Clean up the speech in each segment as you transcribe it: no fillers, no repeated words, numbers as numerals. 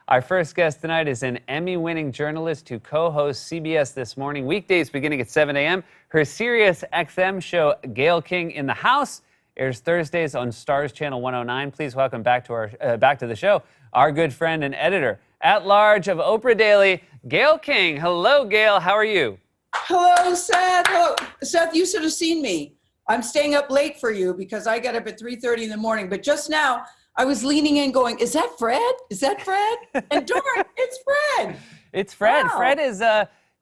Our first guest tonight is an Emmy-winning journalist who co-hosts CBS This Morning, weekdays beginning at 7 a.m. Her Sirius XM show, Gayle King in the House, airs Thursdays on Stars Channel 109. Please welcome back to the show our good friend and editor at large of Oprah Daily, Gayle King. Hello, Gayle. How are you? Hello, Seth. Oh, Seth, you should have seen me. I'm staying up late for you because I get up at 3:30 in the morning. But just now, I was leaning in going, is that Fred? Is that Fred? And darn, it's Fred. It's Fred. Wow. Fred is,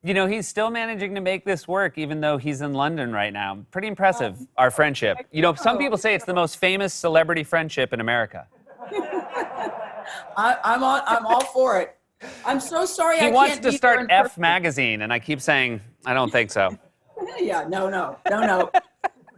he's still managing to make this work even though he's in London right now. Pretty impressive, our friendship. Some people say it's the most famous celebrity friendship in America. I'm all for it. I'm so sorry I can't He wants to be start there in F person. Magazine, and I keep saying, I don't think so. Yeah, no.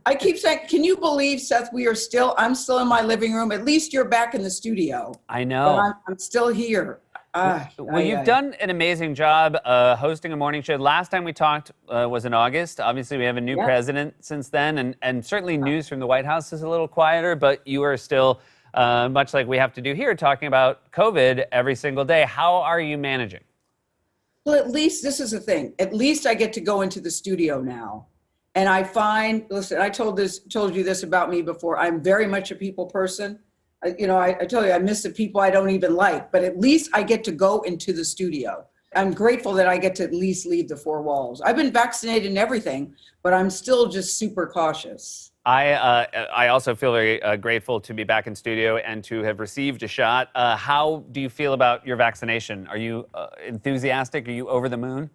I keep saying, can you believe, Seth, I'm still in my living room. At least you're back in the studio. I know. But I'm still here. You've done an amazing job hosting a morning show. Last time we talked was in August. Obviously, we have a new president since then, and certainly news from the White House is a little quieter, but you are still, much like we have to do here, talking about COVID every single day. How are you managing? Well, at least this is the thing. At least I get to go into the studio now. And I find, listen, I told you this about me before. I'm very much a people person. I tell you, I miss the people I don't even like, but at least I get to go into the studio. I'm grateful that I get to at least leave the four walls. I've been vaccinated and everything, but I'm still just super cautious. I also feel very grateful to be back in studio and to have received a shot. How do you feel about your vaccination? Are you enthusiastic? Are you over the moon?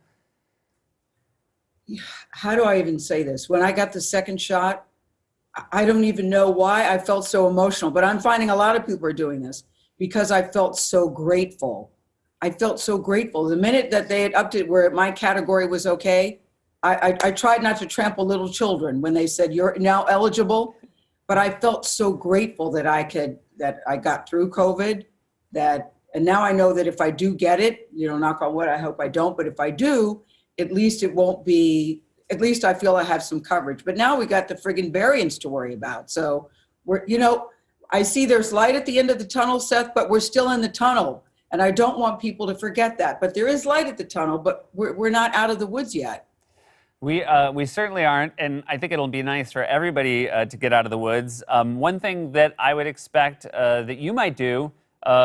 How do I even say this? When I got the second shot, I don't even know why I felt so emotional, but I'm finding a lot of people are doing this because I felt so grateful. I felt so grateful. The minute that they had upped it where my category was okay, I tried not to trample little children when they said, you're now eligible, but I felt so grateful that I got through COVID, and now I know that if I do get it, knock on wood, I hope I don't, but if I do, at least it won't be, at least I feel I have some coverage. But now we got the friggin' variants to worry about. So I see there's light at the end of the tunnel, Seth, but we're still in the tunnel. And I don't want people to forget that. But there is light at the tunnel, but we're not out of the woods yet. We certainly aren't, and I think it'll be nice for everybody to get out of the woods. One thing that I would expect that you might do,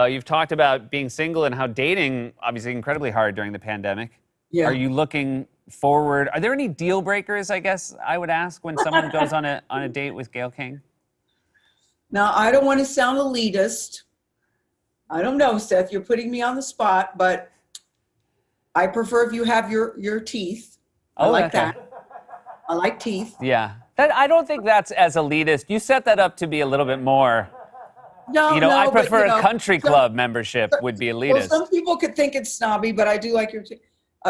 you've talked about being single and how dating, obviously incredibly hard during the pandemic. Yeah. Are you looking forward? Are there any deal breakers, I guess I would ask, when someone goes on a date with Gayle King? Now, I don't want to sound elitist. I don't know, Seth, you're putting me on the spot, but I prefer if you have your teeth. I like that. I like teeth. Yeah. I don't think that's as elitist. You set that up to be a little bit more. No, I prefer a country club membership would be elitist. Well, some people could think it's snobby, but I do like your teeth.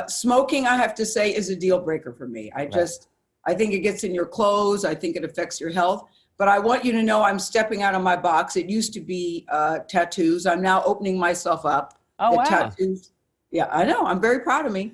Smoking, I have to say, is a deal breaker for me. I think it gets in your clothes. I think it affects your health. But I want you to know I'm stepping out of my box. It used to be tattoos. I'm now opening myself up. Oh, wow. Tattoos. Yeah, I know. I'm very proud of me.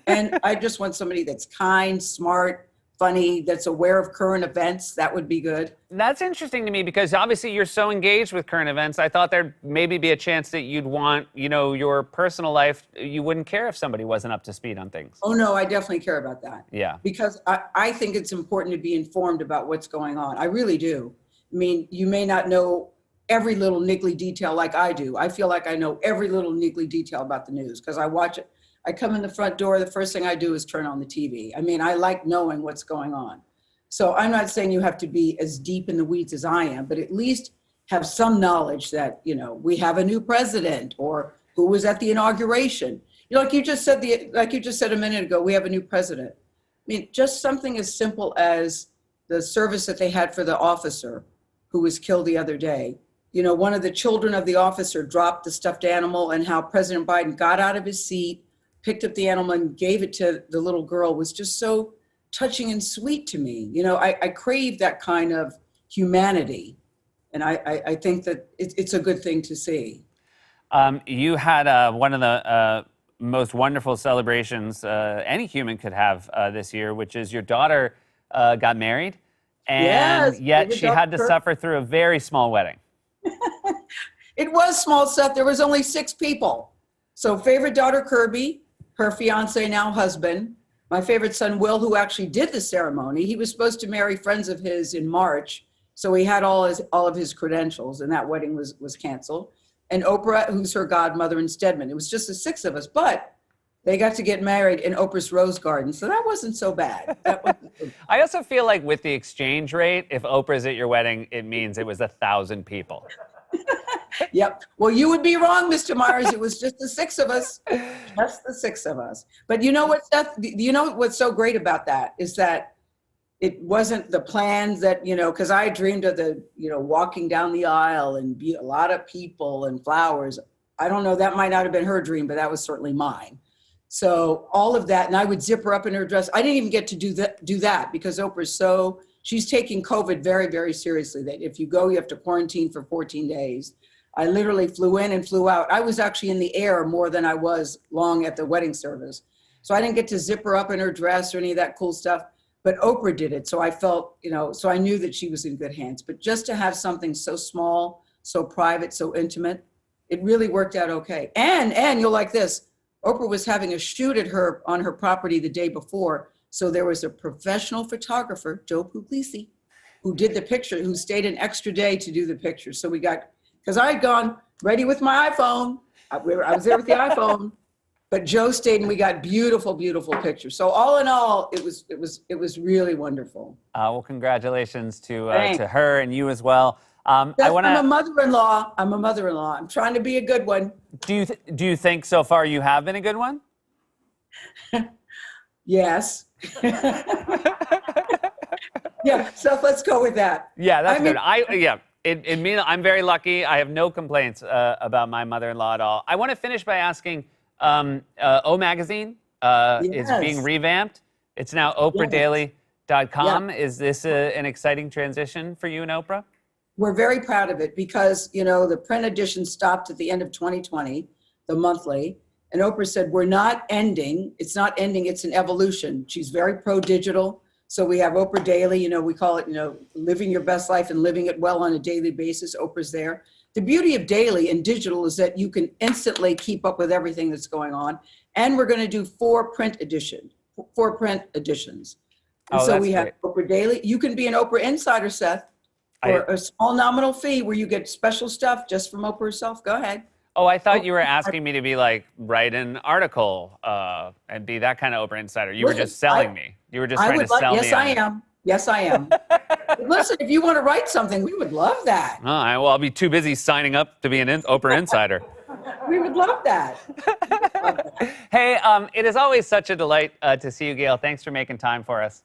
And I just want somebody that's kind, smart, funny, that's aware of current events. That would be good. That's interesting to me because obviously you're so engaged with current events. I thought there'd maybe be a chance that you'd want, your personal life, you wouldn't care if somebody wasn't up to speed on things. Oh, no, I definitely care about that. Yeah. Because I think it's important to be informed about what's going on. I really do. I mean, you may not know every little niggly detail like I do. I feel like I know every little niggly detail about the news because I watch it. I come in the front door, the first thing I do is turn on the TV. I mean, I like knowing what's going on. So I'm not saying you have to be as deep in the weeds as I am, but at least have some knowledge that, we have a new president or who was at the inauguration. Like you just said a minute ago, we have a new president. I mean, just something as simple as the service that they had for the officer who was killed the other day. One of the children of the officer dropped the stuffed animal and how President Biden got out of his seat, picked up the animal and gave it to the little girl was just so touching and sweet to me. I crave that kind of humanity. And I think that it's a good thing to see. You had one of the most wonderful celebrations any human could have this year, which is your daughter got married. And yet she had to suffer through a very small wedding. It was small stuff. There was only 6 people. So favorite daughter, Kirby, her fiance, now husband. My favorite son, Will, who actually did the ceremony. He was supposed to marry friends of his in March. So he had all of his credentials, and that wedding was canceled. And Oprah, who's her godmother, and Stedman. It was just the 6 of us, but they got to get married in Oprah's Rose Garden, so that wasn't so bad. I also feel like with the exchange rate, if Oprah's at your wedding, it means it was 1,000 people. Yep. Well, you would be wrong, Mr. Myers. It was just the 6 of us. Just the 6 of us. But you know what, Seth? You know what's so great about that is that it wasn't the plans that, because I dreamed of the, walking down the aisle and be a lot of people and flowers. I don't know, that might not have been her dream, but that was certainly mine. So all of that, and I would zip her up in her dress. I didn't even get to do that because Oprah's she's taking COVID very, very seriously. That if you go, you have to quarantine for 14 days. I literally flew in and flew out. I was actually in the air more than I was long at the wedding service. So I didn't get to zip her up in her dress or any of that cool stuff, but Oprah did it. So I felt, so I knew that she was in good hands. But just to have something so small, so private, so intimate, it really worked out okay. And you'll like this. Oprah was having a shoot on her property the day before. So there was a professional photographer, Joe Puglisi, who did the picture, who stayed an extra day to do the picture. So because I had gone ready with my iPhone. I was there with the iPhone, but Joe stayed and we got beautiful, beautiful pictures. So all in all, it was really wonderful. Well, congratulations to her and you as well. I'm a mother-in-law. I'm trying to be a good one. Do you think so far you have been a good one? Yes. Yeah, so let's go with that. Yeah, that's good. I'm very lucky. I have no complaints about my mother-in-law at all. I want to finish by asking, O Magazine is being revamped. It's now oprahdaily.com. Yeah. Is this an exciting transition for you and Oprah? We're very proud of it because, the print edition stopped at the end of 2020, the monthly. And Oprah said, we're not ending. It's not ending. It's an evolution. She's very pro-digital. So we have Oprah Daily. We call it, living your best life and living it well on a daily basis. Oprah's there. The beauty of daily and digital is that you can instantly keep up with everything that's going on. And we're going to do 4 print editions. And so we have Oprah Daily. You can be an Oprah Insider, Seth, for a small nominal fee where you get special stuff just from Oprah herself. Go ahead. Oh, I thought you were asking me to write an article and be that kind of Oprah Insider. You were just selling me. You were just trying to sell me. Yes, I am. Listen, if you want to write something, we would love that. All right, well, I'll be too busy signing up to be an Oprah Insider. We would love that. Hey, it is always such a delight to see you, Gail. Thanks for making time for us.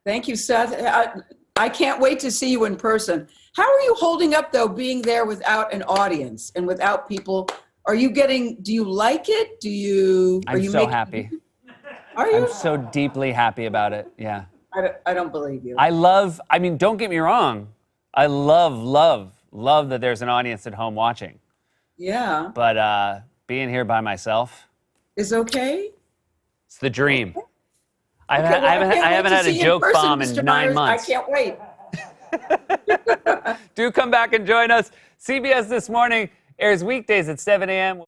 Thank you, Seth. I can't wait to see you in person. How are you holding up, though, being there without an audience and without people? Do you like it? I'm so happy. Are you? I'm so deeply happy about it, yeah. I don't believe you. Don't get me wrong. I love that there's an audience at home watching. Yeah. But being here by myself. Is okay? It's the dream. Okay. I haven't had a joke bomb in 9 months. I can't wait. Do come back and join us. CBS This Morning airs weekdays at 7 a.m.